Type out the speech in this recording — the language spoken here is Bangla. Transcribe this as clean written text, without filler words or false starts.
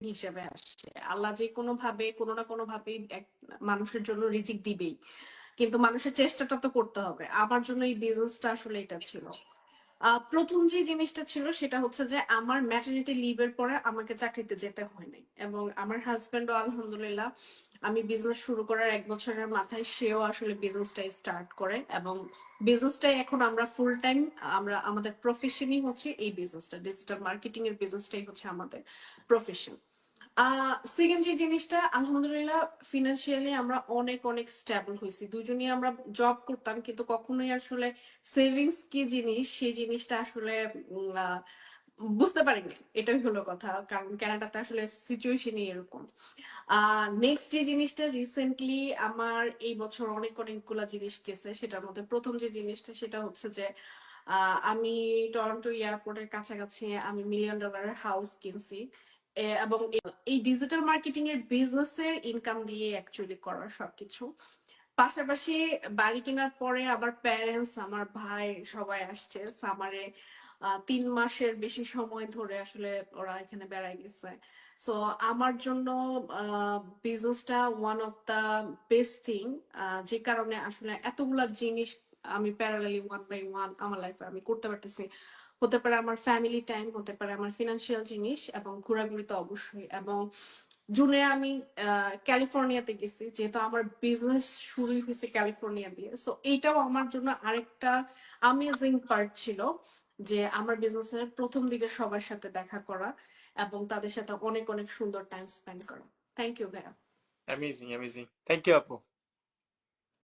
হিসেবে আসছে। আল্লাহ যে কোনো ভাবে কোনো না কোনো ভাবে মানুষের জন্য রিজিক দিবেই, কিন্তু মানুষের চেষ্টাটা তো করতে হবে। আমার জন্য এই বিজনেসটা আসলে এটা ছিল। প্রথম যে জিনিসটা ছিল সেটা হচ্ছে যে আমার ম্যাটারনিটি লিভের পরে আমাকে চাকরিতে যেতে হয় নাই, এবং আমার হাজবেন্ডও আলহামদুলিল্লাহ আমি বিজনেস শুরু করার 1 বছরের মাথায় সেও আসলে বিজনেসটাই স্টার্ট করে, এবং বিজনেসটাই এখন আমরা ফুল টাইম, আমরা আমাদের প্রফেশনই হচ্ছে এই বিজনেসটা, ডিজিটাল মার্কেটিং এর বিজনেসটাই হচ্ছে আমাদের প্রফেশন। সেকেন্ড যে জিনিসটা, আলহামদুলিল্লাহ ফিনান্সিয়ালি আমরা অনেক অনেক স্টেবল হয়েছি। দুজনই আমরা জব করতাম, কিন্তু কখনোই আসলে সেভিংস কি জিনিস সেই জিনিসটা আসলে বুঝতে পারিনি। এটাই হলো কথা, কারণ কানাডাতে আসলে সিচুয়েশনই এরকম। নেক্সট যে জিনিসটা রিসেন্টলি আমার এই বছর অনেক অনেকগুলা জিনিস গেছে, সেটার মধ্যে প্রথম যে জিনিসটা সেটা হচ্ছে যে আমি টরন্টো এয়ারপোর্টের কাছাকাছি আমি $1,000,000 হাউস কিনছি। এবং এই ডিজিটাল মার্কেটিং এর বিজনেস এর ইনকাম দিয়ে অ্যাকচুয়ালি করা সবকিছু। পাশাপাশি বাড়ি কেনার পরে আবার প্যারেন্টস, আমার ভাই সবাই আসছে সামারে। 3 মাসের বেশি সময় ধরে আসলে ওরা এখানে বেড়ায় গেছে। সো আমার জন্য বিজনেসটা one of the best thing, যে কারণে আসলে এতগুলা জিনিস আমি প্যারালালি ওয়ান বাই ওয়ান আমার লাইফে আমি করতে পারতেছি। হতে পারে আমার ফ্যামিলি টাইম, হতে পারে আমার ফিনান্সিয়াল জিনিস, এবং ঘোরাঘুরি তো অবশ্যই। এবং জুনে আমি ক্যালিফোর্নিয়াতে গেছি, যেহেতু আমার বিজনেস শুরুই হয়েছে ক্যালিফোর্নিয়া দিয়ে। সো এইটাও আমার জন্য আরেকটা অ্যামেজিং পার্ট ছিল, যে আমার বিজনেসের প্রথম দিকে সবার সাথে দেখা করা এবং তাদের সাথে অনেক অনেক সুন্দর টাইম স্পেন্ড করা। থ্যাংক ইউ ভাইয়া। Amazing, amazing. থ্যাংক ইউ আপু।